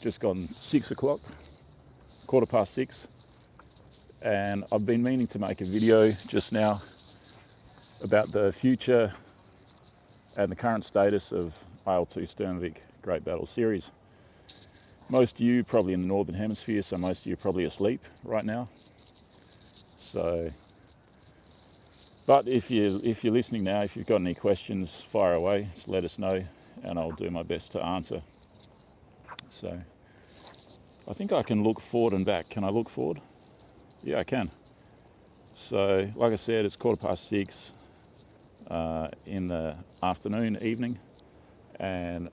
just gone 6 o'clock, 6:15, and I've been meaning to make a video just now about the future and the current status of Il-2 Sturmovik Great Battle Series. Most of you probably in the Northern Hemisphere, so most of you are probably asleep right now. But if you're listening now, if you've got any questions, fire away, just let us know and I'll do my best to answer. So I think I can look forward and back. Can I look forward? Yeah, I can. So like I said, it's 6:15 in the evening, and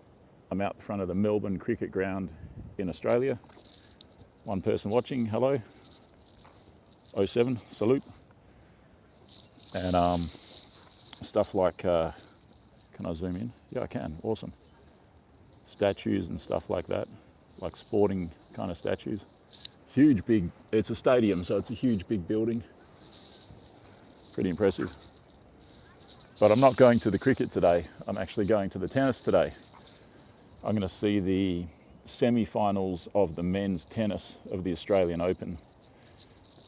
I'm out the front of the Melbourne cricket ground in Australia. One person watching, hello. 07, salute. And stuff like, can I zoom in? Yeah, I can, awesome. Statues and stuff like that, like sporting kind of statues. Huge, big, it's a stadium, so it's a huge, big building. Pretty impressive. But I'm not going to the cricket today. I'm actually going to the tennis today. I'm going to see the semi-finals of the men's tennis of the Australian Open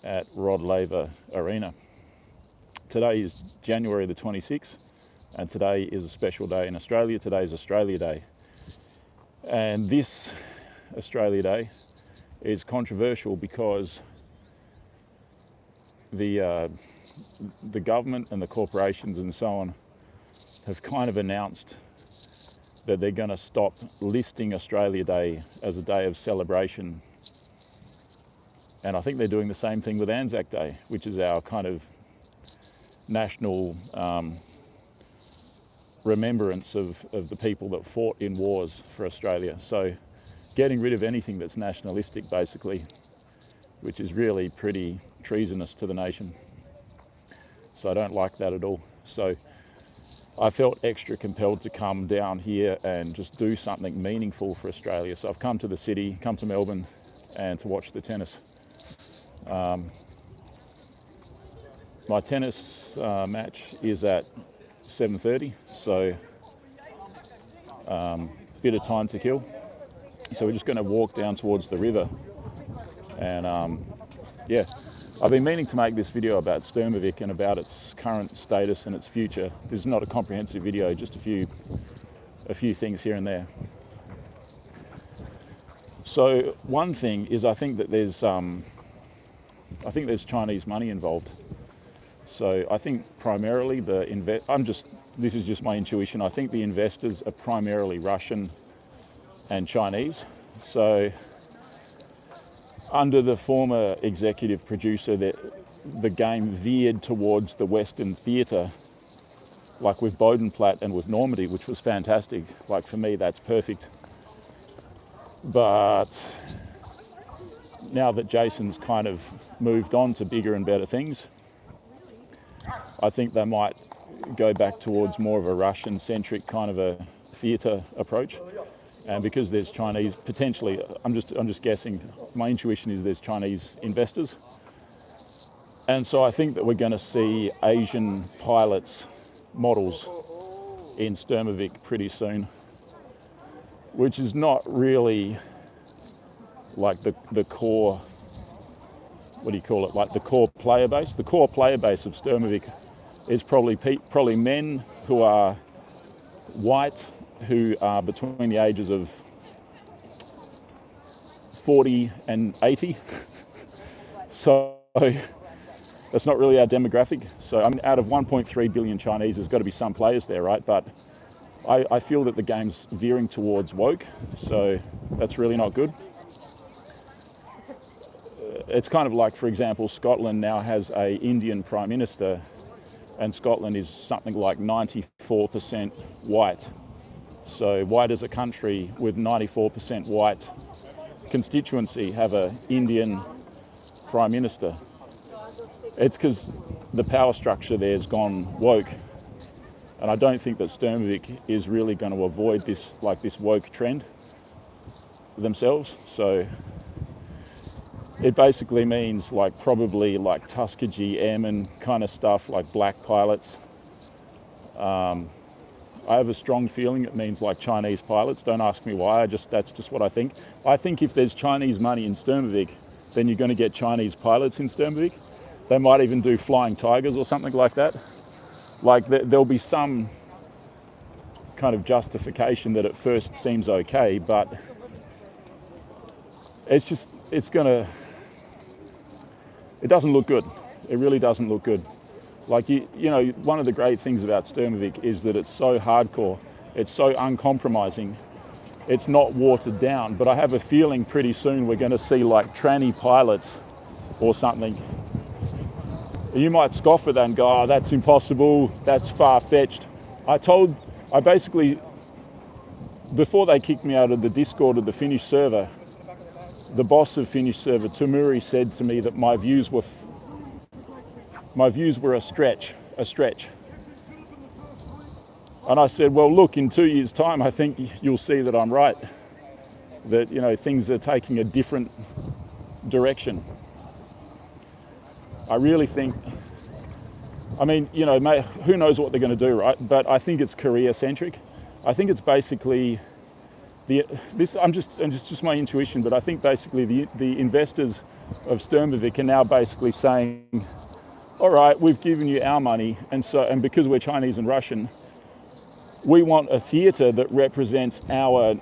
at Rod Laver Arena. Today is January the 26th, and today is a special day in Australia. Today is Australia Day. And this Australia Day is controversial because the government and the corporations and so on have kind of announced that they're going to stop listing Australia Day as a day of celebration. And I think they're doing the same thing with Anzac Day, which is our kind of national remembrance of the people that fought in wars for Australia. So getting rid of anything that's nationalistic, basically, which is really pretty treasonous to the nation. So I don't like that at all. So I felt extra compelled to come down here and just do something meaningful for Australia. So I've come to the city, come to Melbourne, and to watch the tennis. My tennis match is at 7:30, so bit of time to kill. So we're just going to walk down towards the river, and yeah, I've been meaning to make this video about Sturmovik and about its current status and its future. This is not a comprehensive video, just a few things here and there. So one thing is, I think that there's Chinese money involved. So I think primarily this is just my intuition. I think the investors are primarily Russian and Chinese. So under the former executive producer, the game veered towards the Western theatre, like with Bodenplatte and with Normandy, which was fantastic. Like for me, that's perfect. But now that Jason's kind of moved on to bigger and better things, I think they might go back towards more of a Russian-centric kind of a theatre approach. And because there's Chinese, potentially, I'm just guessing, my intuition is there's Chinese investors. And so I think that we're going to see Asian pilots, models in Sturmovik pretty soon, which is not really like the core, what do you call it, like the core player base. The core player base of Sturmovik is probably men who are white, who are between the ages of 40 and 80. So that's not really our demographic. So I mean, out of 1.3 billion Chinese, there's got to be some players there, right? But I feel that the game's veering towards woke, so that's really not good. It's kind of like, for example, Scotland now has an Indian Prime Minister, and Scotland is something like 94% white. So why does a country with 94% white constituency have an Indian Prime Minister? It's because the power structure there's gone woke. And I don't think that Sturmovik is really going to avoid this woke trend themselves. So it basically means probably Tuskegee Airmen kind of stuff, like black pilots. I I have a strong feeling it means like Chinese pilots. Don't ask me why, that's just what I think. I think if there's Chinese money in Sturmovik, then you're going to get Chinese pilots in Sturmovik. They might even do Flying Tigers or something like that. Like there'll be some kind of justification that at first seems okay, but it doesn't look good. It really doesn't look good. Like, you know, one of the great things about Sturmovik is that it's so hardcore, it's so uncompromising, it's not watered down, but I have a feeling pretty soon we're going to see like tranny pilots or something. You might scoff at that and go, oh, that's impossible, that's far-fetched. I basically, before they kicked me out of the Discord of the Finnish server, the boss of Finnish server, Tumuri, said to me that my views were a stretch. And I said, well, look, in 2 years' time, I think you'll see that I'm right. That, you know, things are taking a different direction. I really think, I mean, you know, who knows what they're going to do, right? But I think it's Korea-centric. I think it's basically, just my intuition, but I think basically the investors of Sturmovik are now basically saying, all right, we've given you our money, and because we're Chinese and Russian, we want a theatre that represents our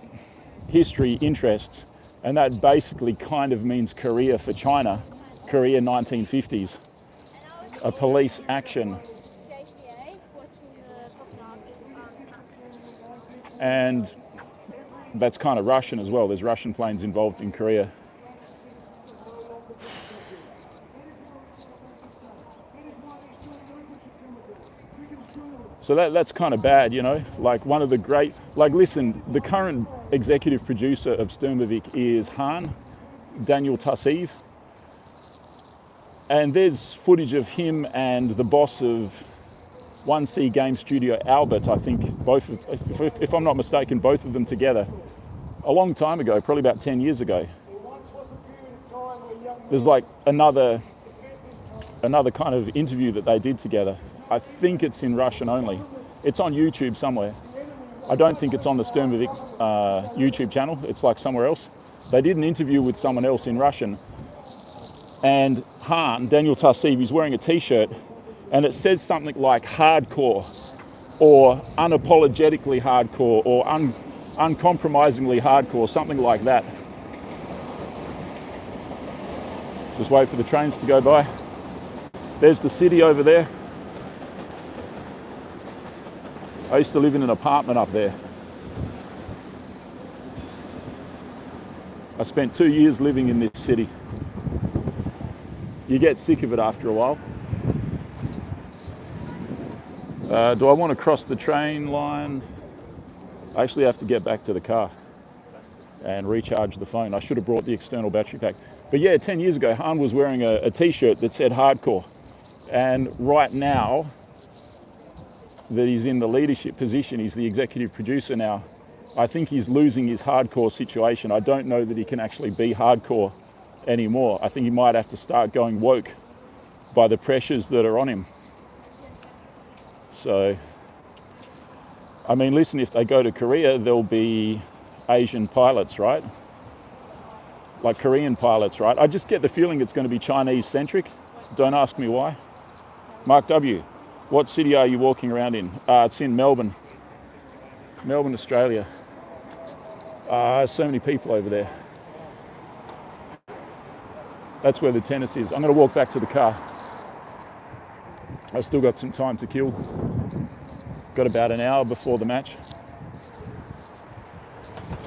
history, interests, and that basically kind of means Korea for China, Korea 1950s, a police action. And that's kind of Russian as well. There's Russian planes involved in Korea. So that's kind of bad, you know, like one of the great, like listen, the current executive producer of Sturmovik is Han, Daniel Tassiv. And there's footage of him and the boss of 1C Game Studio, Albert, I think, if I'm not mistaken, both of them together, a long time ago, probably about 10 years ago. There's like another kind of interview that they did together. I think it's in Russian only. It's on YouTube somewhere. I don't think it's on the Sturmovik YouTube channel. It's like somewhere else. They did an interview with someone else in Russian. And Han, Daniel Tassiv, he's wearing a t-shirt and it says something like hardcore or unapologetically hardcore or uncompromisingly hardcore, something like that. Just wait for the trains to go by. There's the city over there. I used to live in an apartment up there. I spent 2 years living in this city. You get sick of it after a while. Do I want to cross the train line? I actually have to get back to the car and recharge the phone. I should have brought the external battery pack. But yeah, 10 years ago, Han was wearing a t-shirt that said hardcore. And right now, that he's in the leadership position, he's the executive producer now, I think he's losing his hardcore situation. I don't know that he can actually be hardcore anymore. I think he might have to start going woke by the pressures that are on him. So, I mean, listen, if they go to Korea, there'll be Asian pilots, right? Like Korean pilots, right? I just get the feeling it's going to be Chinese-centric. Don't ask me why. Mark W., what city are you walking around in? It's in Melbourne. Melbourne, Australia. So many people over there. That's where the tennis is. I'm going to walk back to the car. I've still got some time to kill. Got about an hour before the match.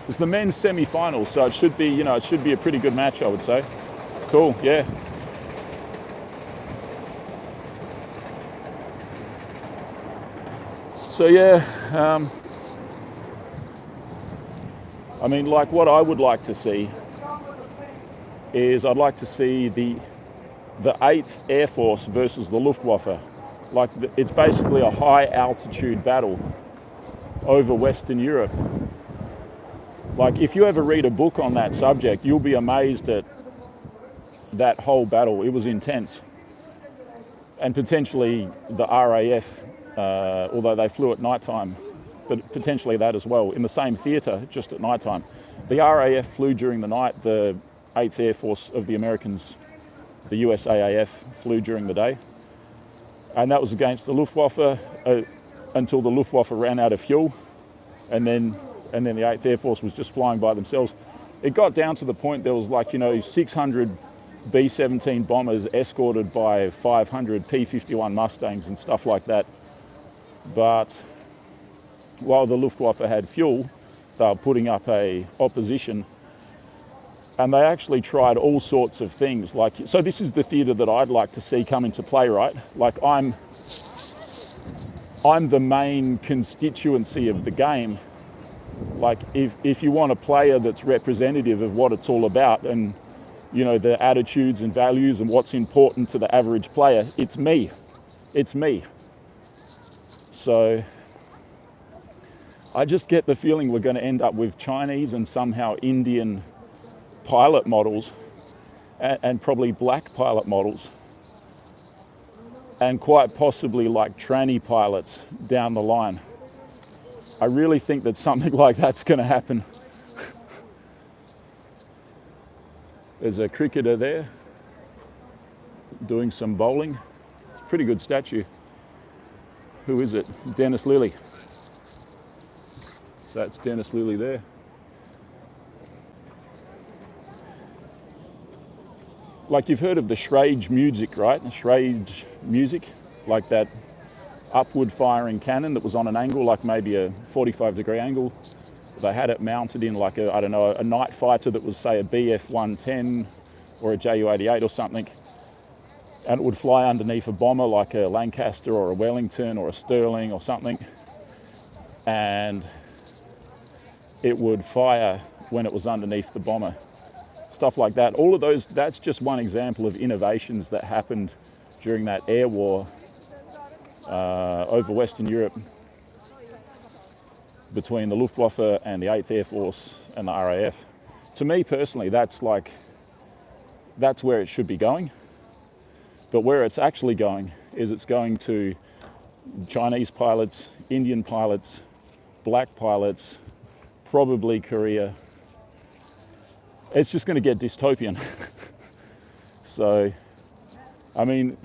It's the men's semi-final, so it should be, you know, it should be a pretty good match, I would say. Cool, yeah. So yeah, I mean, like what I would like to see is I'd like to see the 8th Air Force versus the Luftwaffe. Like it's basically a high altitude battle over Western Europe. Like if you ever read a book on that subject, you'll be amazed at that whole battle. It was intense. And potentially the RAF, although they flew at nighttime, but potentially that as well, in the same theatre, just at night time. The RAF flew during the night, the 8th Air Force of the Americans, the USAAF, flew during the day. And that was against the Luftwaffe until the Luftwaffe ran out of fuel, and then the 8th Air Force was just flying by themselves. It got down to the point there was 600 B-17 bombers escorted by 500 P-51 Mustangs and stuff like that. But while the Luftwaffe had fuel, they were putting up a opposition, and they actually tried all sorts of things. So this is the theatre that I'd like to see come into play, right? I'm the main constituency of the game. If you want a player that's representative of what it's all about, and the attitudes and values and what's important to the average player, it's me. It's me. So I just get the feeling we're going to end up with Chinese and somehow Indian pilot models, and probably black pilot models, and quite possibly tranny pilots down the line. I really think that something like that's going to happen. There's a cricketer there doing some bowling. It's a pretty good statue. Who is it? Dennis Lilly. So that's Dennis Lilly there. You've heard of the Schrage music, right? The Schrage music, like that upward firing cannon that was on an angle, maybe a 45-degree angle. They had it mounted in a night fighter that was, say, a BF-110 or a Ju-88 or something, and it would fly underneath a bomber like a Lancaster or a Wellington or a Sterling or something, and it would fire when it was underneath the bomber. Stuff like that. All of those, that's just one example of innovations that happened during that air war over Western Europe between the Luftwaffe and the 8th Air Force and the RAF. To me personally, that's where it should be going. But where it's actually going is it's going to Chinese pilots, Indian pilots, black pilots, probably Korea. It's just going to get dystopian. So, I mean,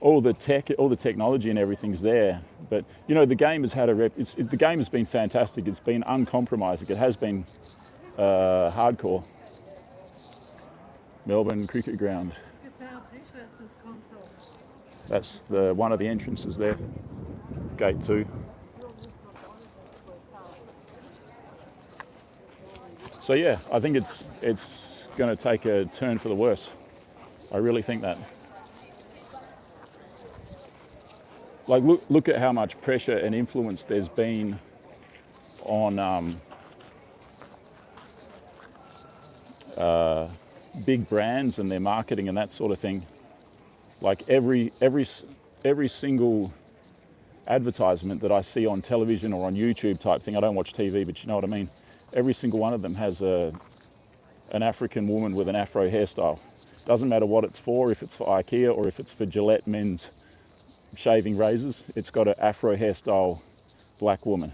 all the technology and everything's there, but the game has had the game has been fantastic. It's been uncompromising. It has been hardcore. Melbourne Cricket Ground. That's one of the entrances there. Gate 2. So yeah, I think it's going to take a turn for the worse. I really think that. Look at how much pressure and influence there's been on big brands and their marketing and that sort of thing. Every single advertisement that I see on television or on YouTube type thing, I don't watch TV, but you know what I mean. Every single one of them has an African woman with an afro hairstyle. Doesn't matter what it's for, if it's for IKEA or if it's for Gillette men's shaving razors, it's got an afro hairstyle black woman,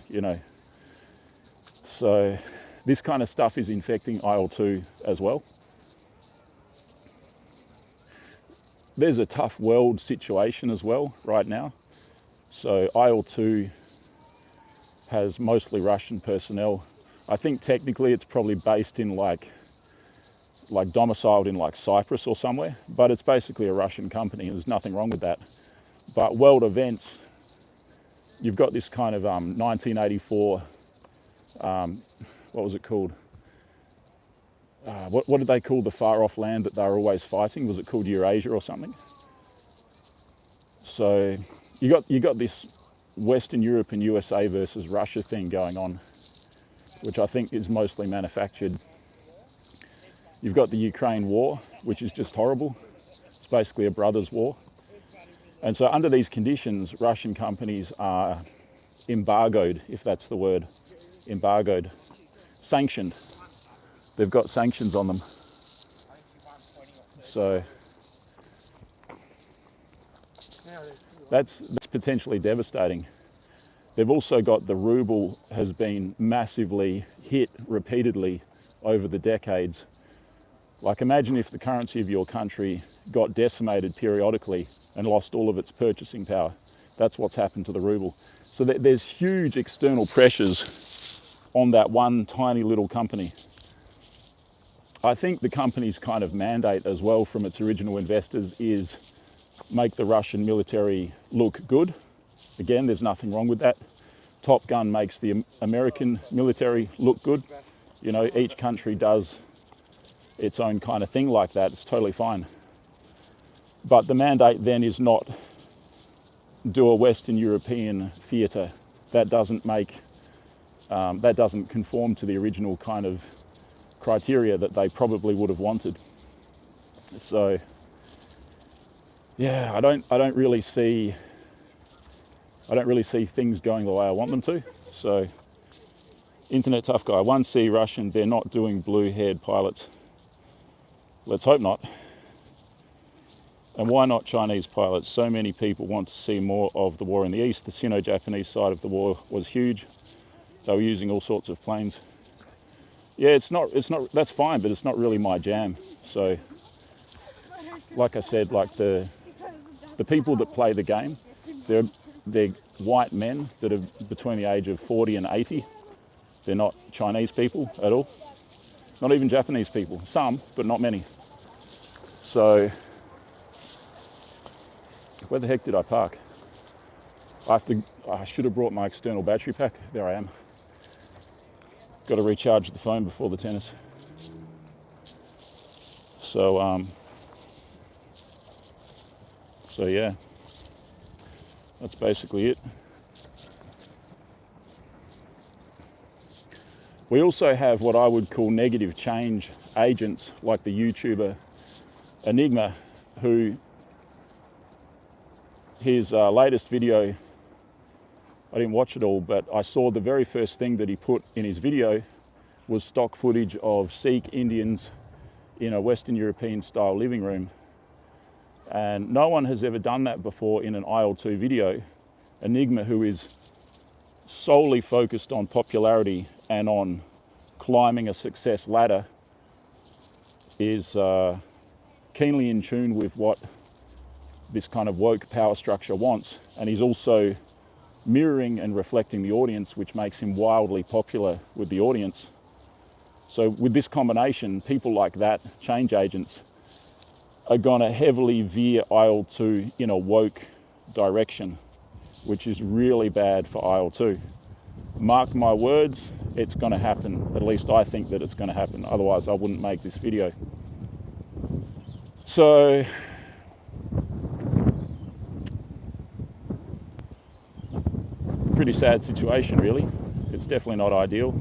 So this kind of stuff is infecting IL-2 as well. There's a tough world situation as well right now. So IL-2 has mostly Russian personnel. I think technically it's probably based in like domiciled in Cyprus or somewhere, but it's basically a Russian company. There's nothing wrong with that. But world events, you've got this kind of 1984, what was it called? What did they call the far off land that they were always fighting? Was it called Eurasia or something? So you got this Western Europe and USA versus Russia thing going on, which I think is mostly manufactured. You've got the Ukraine war, which is just horrible. It's basically a brothers' war. And so under these conditions, Russian companies are embargoed, if that's the word, embargoed, sanctioned. They've got sanctions on them. So that's potentially devastating. They've also got the ruble has been massively hit repeatedly over the decades. Like, imagine if the currency of your country got decimated periodically and lost all of its purchasing power. That's what's happened to the ruble. So there's huge external pressures on that one tiny little company. I think the company's kind of mandate as well from its original investors is make the Russian military look good. Again, there's nothing wrong with that. Top Gun makes the American military look good. You know, each country does its own kind of thing like that. It's totally fine. But the mandate then is not do a Western European theatre. That doesn't conform to the original kind of criteria that they probably would have wanted. So yeah, I don't really see things going the way I want them to. So Internet Tough Guy, 1C Russian, they're not doing blue-haired pilots. Let's hope not. And why not Chinese pilots? So many people want to see more of the war in the East. The Sino-Japanese side of the war was huge. They were using all sorts of planes. Yeah, it's not, that's fine, but it's not really my jam. So, like I said, like the people that play the game, they're white men that are between the age of 40 and 80. They're not Chinese people at all. Not even Japanese people. Some, but not many. So, where the heck did I park? I should have brought my external battery pack. There I am. Got to recharge the phone before the tennis. So yeah, that's basically it. We also have what I would call negative change agents, like the YouTuber Enigma, who his latest video, I didn't watch it all, but I saw the very first thing that he put in his video was stock footage of Sikh Indians in a Western European style living room. And no one has ever done that before in an Il-2 video. Enigma, who is solely focused on popularity and on climbing a success ladder, is keenly in tune with what this kind of woke power structure wants. And he's also mirroring and reflecting the audience, which makes him wildly popular with the audience. So with this combination, people like that, change agents, are going to heavily veer Il-2 in a woke direction, which is really bad for Il-2. Mark my words, it's going to happen. At least I think that it's going to happen. Otherwise, I wouldn't make this video. So, pretty sad situation, really. It's definitely not ideal.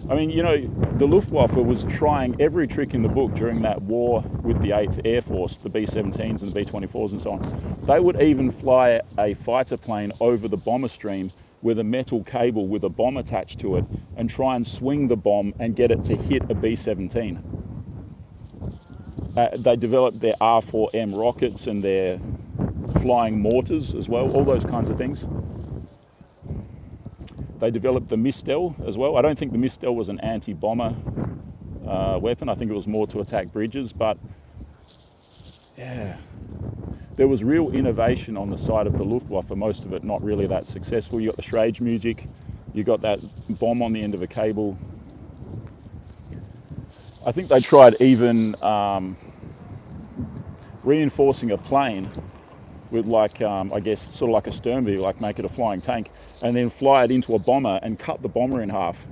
I mean, you know, the Luftwaffe was trying every trick in the book during that war with the 8th Air Force, the B-17s and the B-24s and so on. They would even fly a fighter plane over the bomber stream with a metal cable with a bomb attached to it and try and swing the bomb and get it to hit a B-17. They developed their R4M rockets and their flying mortars as well, all those kinds of things. They developed the Mistel as well. I don't think the Mistel was an anti-bomber weapon. I think it was more to attack bridges, but yeah, there was real innovation on the side of the Luftwaffe, most of it not really that successful. You got the Schrage music, you got that bomb on the end of a cable. I think they tried even reinforcing a plane with like, I guess, sort of like a Sturmovik, like make it a flying tank, and then fly it into a bomber and cut the bomber in half.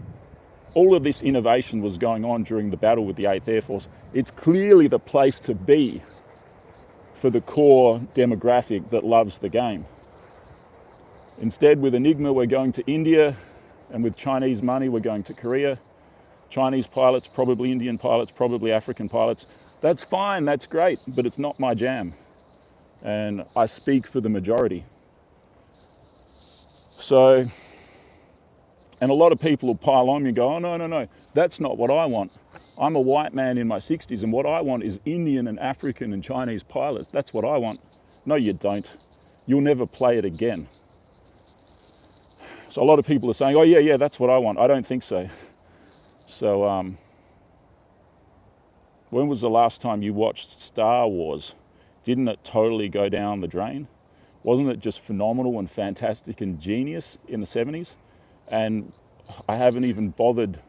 All of this innovation was going on during the battle with the 8th Air Force. It's clearly the place to be for the core demographic that loves the game. Instead, with Enigma, we're going to India, and with Chinese money, we're going to Korea. Chinese pilots, probably Indian pilots, probably African pilots. That's fine, that's great, but it's not my jam. And I speak for the majority. So, and a lot of people will pile on me and go, oh, no, that's not what I want. I'm a white man in my 60s, and what I want is Indian and African and Chinese pilots. That's what I want. No, you don't. you'll never play it again. So a lot of people are saying, oh yeah, that's what I want. I don't think so. So when was the last time you watched Star Wars? Didn't it totally go down the drain? Wasn't it just phenomenal and fantastic and genius in the 70s? And I haven't even bothered,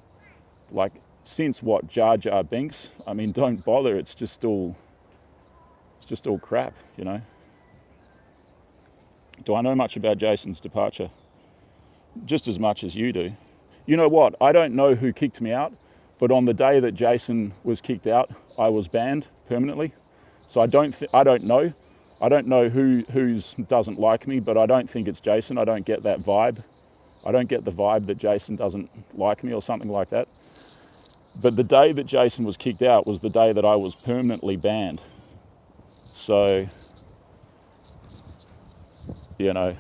like, since what, Jar Jar Binks? I mean, don't bother, it's just all crap, you know? Do I know much about Jason's departure? Just as much as you do. You know what? I don't know who kicked me out, but on the day that Jason was kicked out, I was banned permanently. So I don't know. I don't know who doesn't like me, but I don't think it's Jason. I don't get that vibe. I don't get the vibe that Jason doesn't like me or something like that. But the day that Jason was kicked out was the day that I was permanently banned. So, you know,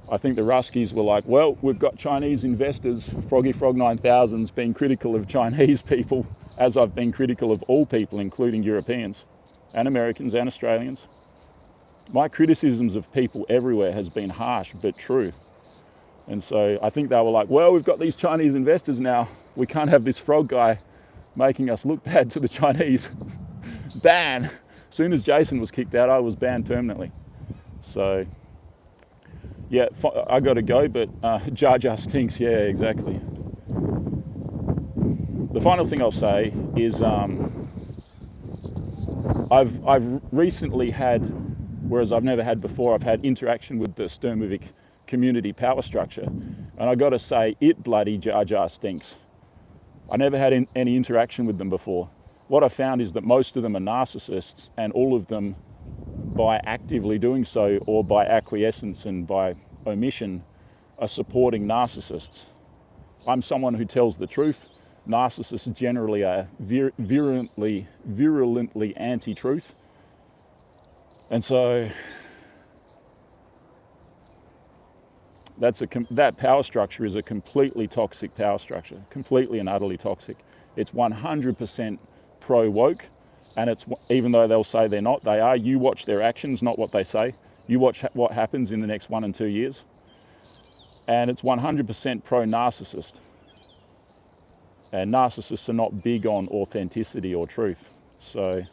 I think the Ruskies were like, well, we've got Chinese investors. Froggy Frog 9000's been critical of Chinese people, as I've been critical of all people, including Europeans and Americans and Australians. My criticisms of people everywhere has been harsh but true. And so I think they were like, well, we've got these Chinese investors now. We can't have this frog guy making us look bad to the Chinese. Ban! As soon as Jason was kicked out, I was banned permanently. So, yeah, I got to go, but Jar Jar stinks. Yeah, exactly. The final thing I'll say is I've recently had, whereas I've never had before, I've had interaction with the Sturmovik community power structure, and I got to say, it bloody Jar Jar stinks. I never had any interaction with them before. What I found is that most of them are narcissists, and all of them, by actively doing so or by acquiescence and by omission, are supporting narcissists. I'm someone who tells the truth. Narcissists generally are virulently anti-truth. And so that power structure is a completely toxic power structure, completely and utterly toxic. It's 100% pro-woke, and it's, even though they'll say they're not, they are. You watch their actions, not what they say. You watch what happens in the next 1 and 2 years. And it's 100% pro-narcissist. And narcissists are not big on authenticity or truth. So,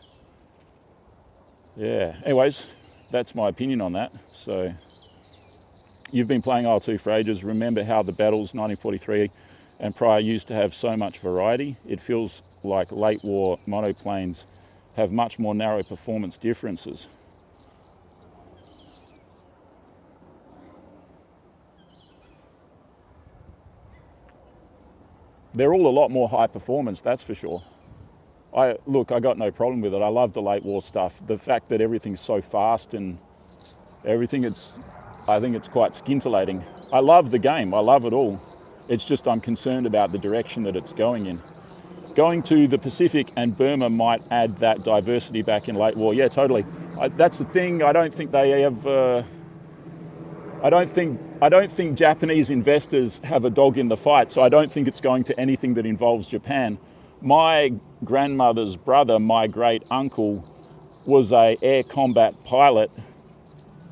yeah. Anyways, that's my opinion on that. So, you've been playing Il-2 for ages. Remember how the battles, 1943 and prior, used to have so much variety? It feels like late war monoplanes have much more narrow performance differences. They're all a lot more high performance, that's for sure. I got no problem with it. I love the late war stuff. The fact that everything's so fast and everything, I think it's quite scintillating. I love the game, I love it all. It's just I'm concerned about the direction that it's going in. Going to the Pacific and Burma might add that diversity back in late war. Yeah, totally. That's the thing. I don't think they have. I don't think Japanese investors have a dog in the fight. So I don't think it's going to anything that involves Japan. My grandmother's brother, my great uncle, was an air combat pilot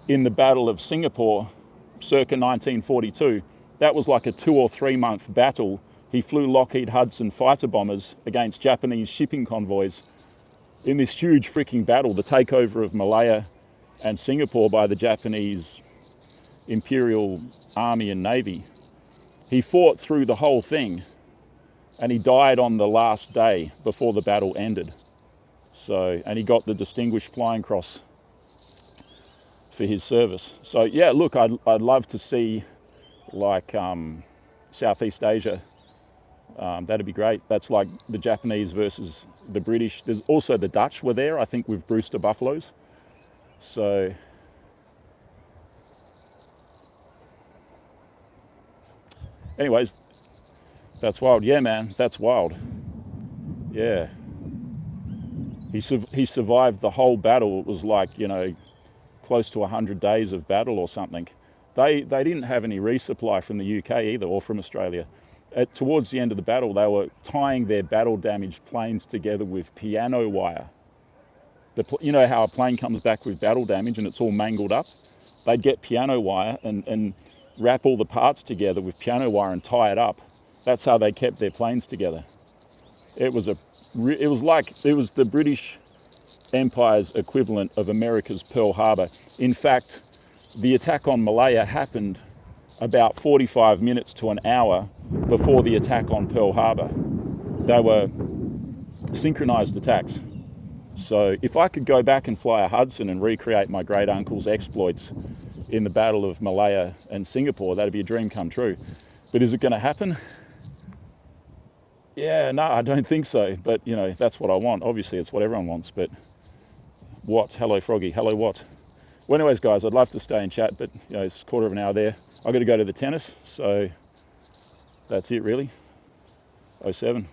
in the Battle of Singapore, circa 1942. That was like a 2 or 3 month battle. He flew Lockheed Hudson fighter bombers against Japanese shipping convoys in this huge freaking battle, the takeover of Malaya and Singapore by the Japanese Imperial Army and Navy. He fought through the whole thing, and he died on the last day before the battle ended. So, and he got the Distinguished Flying Cross for his service. So yeah, look, I'd love to see like Southeast Asia. That'd be great. That's like the Japanese versus the British. There's also the Dutch were there, I think, with Brewster buffaloes. So, anyways, that's wild. Yeah, man, that's wild. Yeah. He survived the whole battle. It was like, you know, close to 100 days of battle or something. They didn't have any resupply from the UK either, or from Australia. Towards the end of the battle, they were tying their battle-damaged planes together with piano wire. You know how a plane comes back with battle damage and it's all mangled up? They'd get piano wire and wrap all the parts together with piano wire and tie it up. That's how they kept their planes together. It was the British Empire's equivalent of America's Pearl Harbor. In fact, the attack on Malaya happened about 45 minutes to an hour before the attack on Pearl Harbor. They were synchronized attacks. So if I could go back and fly a Hudson and recreate my great uncle's exploits in the Battle of Malaya and Singapore, that'd be a dream come true. But is it going to happen? Yeah, no, I don't think so. But, you know, that's what I want. Obviously, it's what everyone wants. But what? Hello, Froggy. Hello, what? Well, anyways, guys, I'd love to stay and chat, but, you know, it's a quarter of an hour there. I've got to go to the tennis, so that's it, really. 07.